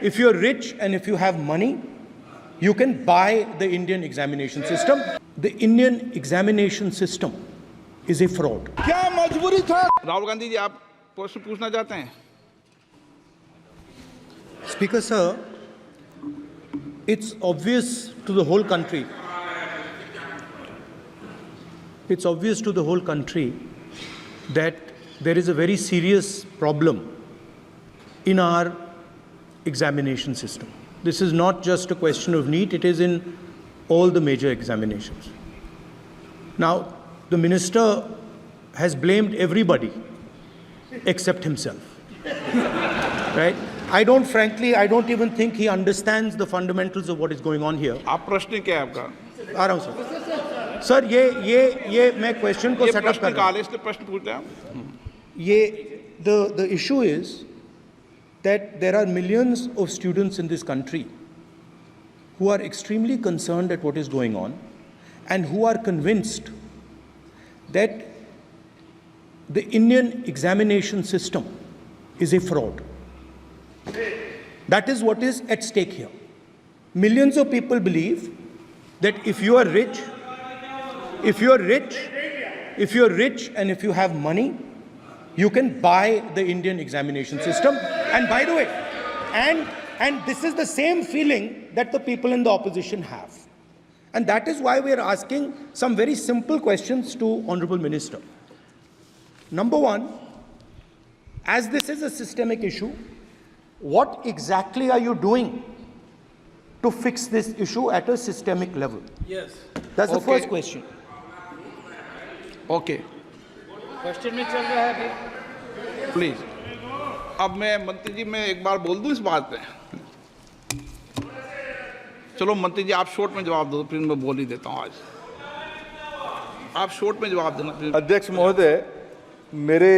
If you're rich and if you have money, you can buy the Indian examination system. The Indian examination system is a fraud. क्या मजबूरी था? राहुल गांधी जी, आप प्रश्न पूछना चाहते हैं? Speaker sir, it's obvious to the whole country. It's obvious to the whole country that there is a very serious problem in our examination system. This is not just a question of NEET, it is in all the major examinations. Now, the minister has blamed everybody except himself. Right? I don't even think he understands the fundamentals of what is going on here. आप प्रश्न क्या है आपका? आ रहा हूं sir ये मैं question को सेटअप कर रहा हूं. इसलिए प्रश्न पूछते हैं हम. The issue is that there are millions of students in this country who are extremely concerned at what is going on and who are convinced that the Indian examination system is a fraud. That is what is at stake here. Millions of people believe that if you are rich and if you have money, you can buy the Indian examination system. And by the way, and this is the same feeling that the people in the opposition have. And that is why we are asking some very simple questions to Honorable Minister. Number one, as this is a systemic issue, what exactly are you doing to fix this issue at a systemic level? Yes. That's the first question. Okay, question में चल रहा है अभी. Please. अब मैं मंत्री जी, मैं एक बार बोल दूं इस बात पे. चलो मंत्री जी, आप शॉर्ट में जवाब दो, फिर मैं बोल ही देता हूं. आज आप शॉर्ट में जवाब देना. अध्यक्ष महोदय, मेरे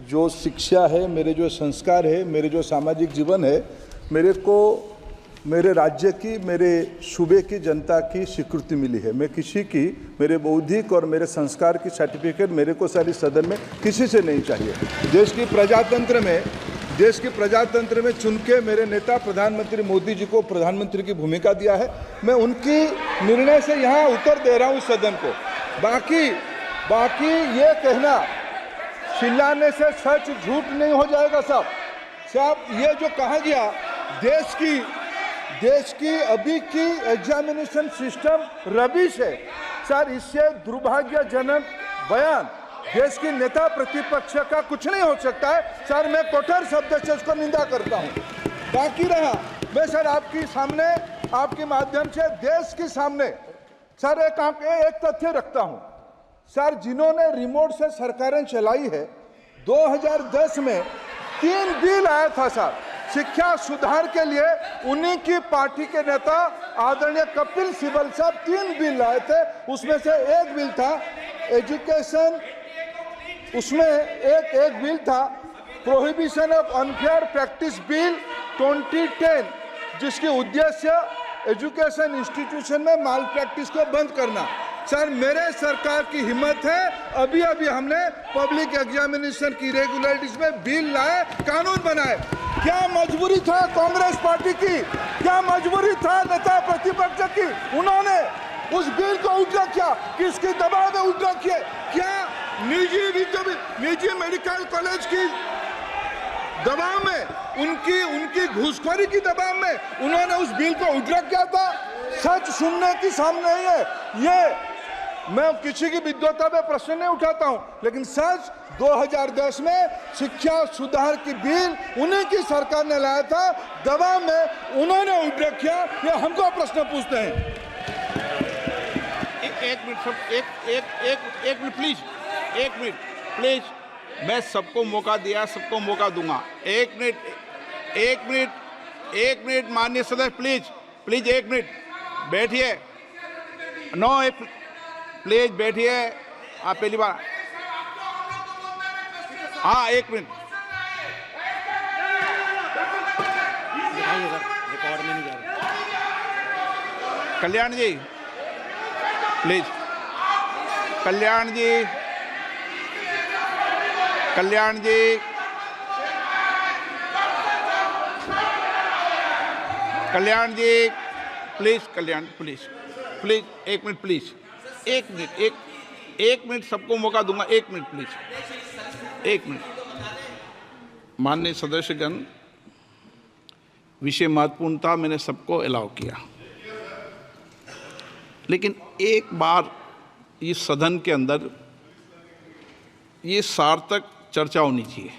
जो शिक्षा है, मेरे जो संस्कार है, मेरे जो सामाजिक जीवन है, मेरे को मेरे राज्य की, मेरे सूबे की जनता की स्वीकृति मिली है. मैं किसी की, मेरे बौद्धिक और मेरे संस्कार की सर्टिफिकेट मेरे को सारी सदन में किसी से नहीं चाहिए. देश की प्रजातंत्र में चुन के मेरे नेता प्रधानमंत्री मोदी जी को प्रधानमंत्री की भूमिका दिया है. मैं उनकी निर्णय से यहाँ उत्तर दे रहा हूँ सदन को. बाकी ये कहना चिल्लाने से सच झूठ नहीं हो जाएगा साहब. ये जो कहा गया देश की अभी की एग्जामिनेशन सिस्टम रबिश है सर, इससे दुर्भाग्यजनक बयान देश की नेता प्रतिपक्ष का कुछ नहीं हो सकता है सर. मैं कठोर शब्द से उसको निंदा करता हूं. बाकी रहा, मैं सर आपके सामने, आपके माध्यम से देश के सामने सर एक तथ्य रखता हूं सर. जिन्होंने रिमोट से सरकारें चलाई है, 2010 में 3 बिल आया था सर शिक्षा सुधार के लिए. उन्हीं की पार्टी के नेता आदरणीय कपिल सिब्बल साहब 3 बिल लाए थे. उसमें से एक बिल था एजुकेशन, उसमें एक बिल था prohibition of unfair practice bill 2010, जिसकी उद्देश्य एजुकेशन इंस्टीट्यूशन में माल प्रैक्टिस को बंद करना. सर, मेरे सरकार की हिम्मत है, अभी हमने पब्लिक एग्जामिनेशन की रेगुलरिटीज में बिल लाए, कानून बनाए. क्या मजबूरी था कांग्रेस पार्टी की? क्या मजबूरी था नेता प्रतिपक्ष की? उन्होंने उस बिल को उल्टा किया. किसके दबाव में उल्टा किया? क्या निजी मेडिकल कॉलेज की दबाव में, उनकी घूसखोरी की दबाव में उन्होंने उस बिल को उल्टा किया था. सच सुनने की सामने है. ये मैं किसी की विद्वता में प्रश्न नहीं उठाता हूं, लेकिन सच 2010 में शिक्षा सुधार की बिल उन्हीं की सरकार ने लाया था. दबाव में उन्होंने उल्टा किया. ये हमको प्रश्न पूछते हैं. एक मिनट प्लीज. मैं सबको मौका दिया, सबको मौका दूंगा. एक मिनट माननीय सदस्य, प्लीज 1 मिनट बैठिए. प्लीज बैठिए. आप पहली बार. हाँ, 1 minute. Kalyan ji please. Kalyan ji Kalyan ji please, Kalyan please please, एक मिनट प्लीज, एक मिनट सबको मौका दूंगा, एक मिनट प्लीज, एक मिनट। माननीय सदस्यगण, विषय महत्वपूर्ण था, मैंने सबको अलाउ किया, लेकिन एक बार इस सदन के अंदर ये सार्थक चर्चा होनी चाहिए,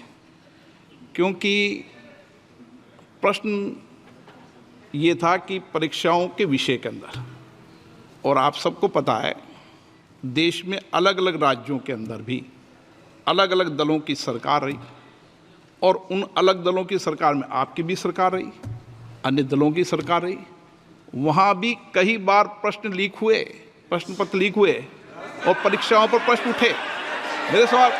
क्योंकि प्रश्न ये था कि परीक्षाओं के विषय के अंदर, और आप सबको पता है देश में अलग अलग राज्यों के अंदर भी अलग अलग दलों की सरकार रही, और उन अलग दलों की सरकार में आपकी भी सरकार रही, अन्य दलों की सरकार रही। वहाँ भी कई बार प्रश्न लीक हुए, प्रश्न पत्र लीक हुए और परीक्षाओं पर प्रश्न उठे। मेरे सवाल,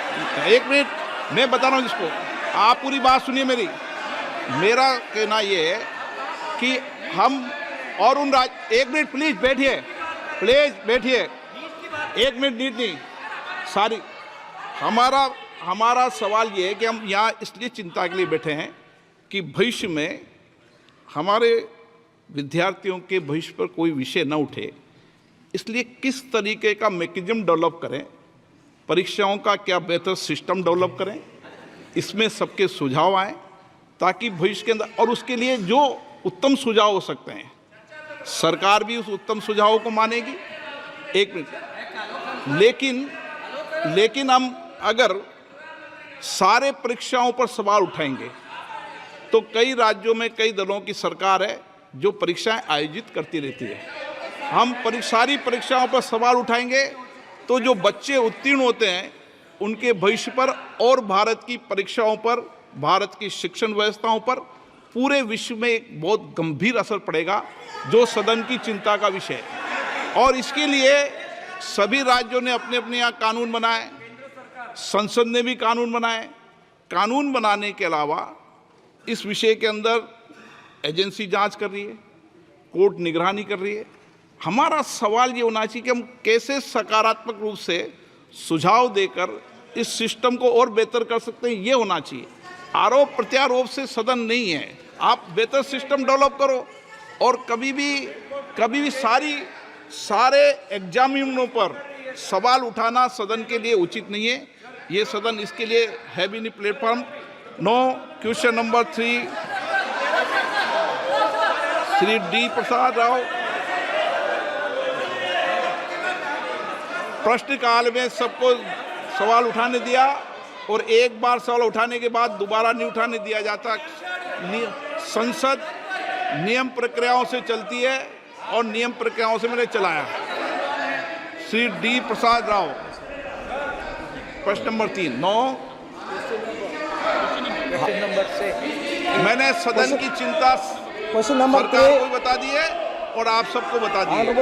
एक मिनट मैं बता रहा हूँ जिसको, आप पूरी बात सुनिए मेरी। मेरा कहना ये है कि हम और उन एक मिनट प्लीज बैठिए, प्लीज बैठिए, एक मिनट नीट नहीं सारी। हमारा सवाल ये है कि हम यहाँ इसलिए चिंता के लिए बैठे हैं कि भविष्य में हमारे विद्यार्थियों के भविष्य पर कोई विषय न उठे, इसलिए किस तरीके का मैकेनिज्म डेवलप करें, परीक्षाओं का क्या बेहतर सिस्टम डेवलप करें, इसमें सबके सुझाव आए ताकि भविष्य के अंदर, और उसके लिए जो उत्तम सुझाव हो सकते हैं सरकार भी उस उत्तम सुझावों को मानेगी। एक मिनट, लेकिन हम अगर सारे परीक्षाओं पर सवाल उठाएंगे तो कई राज्यों में कई दलों की सरकार है जो परीक्षाएं आयोजित करती रहती है। हम सारी परीक्षाओं पर सवाल उठाएंगे तो जो बच्चे उत्तीर्ण होते हैं उनके भविष्य पर और भारत की परीक्षाओं पर, भारत की शिक्षण व्यवस्थाओं पर, पूरे विश्व में एक बहुत गंभीर असर पड़ेगा, जो सदन की चिंता का विषय है। और इसके लिए सभी राज्यों ने अपने अपने यहाँ कानून बनाए, संसद ने भी कानून बनाए। कानून बनाने के अलावा इस विषय के अंदर एजेंसी जांच कर रही है, कोर्ट निगरानी कर रही है। हमारा सवाल ये होना चाहिए कि हम कैसे सकारात्मक रूप से सुझाव देकर इस सिस्टम को और बेहतर कर सकते हैं, ये होना चाहिए। आरोप प्रत्यारोप से सदन नहीं है, आप बेहतर सिस्टम डेवलप करो। और कभी भी सारे एग्जामिनरों पर सवाल उठाना सदन के लिए उचित नहीं है। ये सदन इसके लिए है भी नहीं platform. No question number 3, Shri D Prasad Rao. प्रश्नकाल में सबको सवाल उठाने दिया और एक बार सवाल उठाने के बाद दोबारा नहीं उठाने दिया जाता। संसद नियम प्रक्रियाओं से चलती है और नियम प्रक्रियाओं से मैंने चलाया। श्री डी प्रसाद राव, प्रश्न नंबर 3। 9 मैंने सदन की चिंता क्वेश्चन नंबर सरकार को बता दी है और आप सबको बता दी है।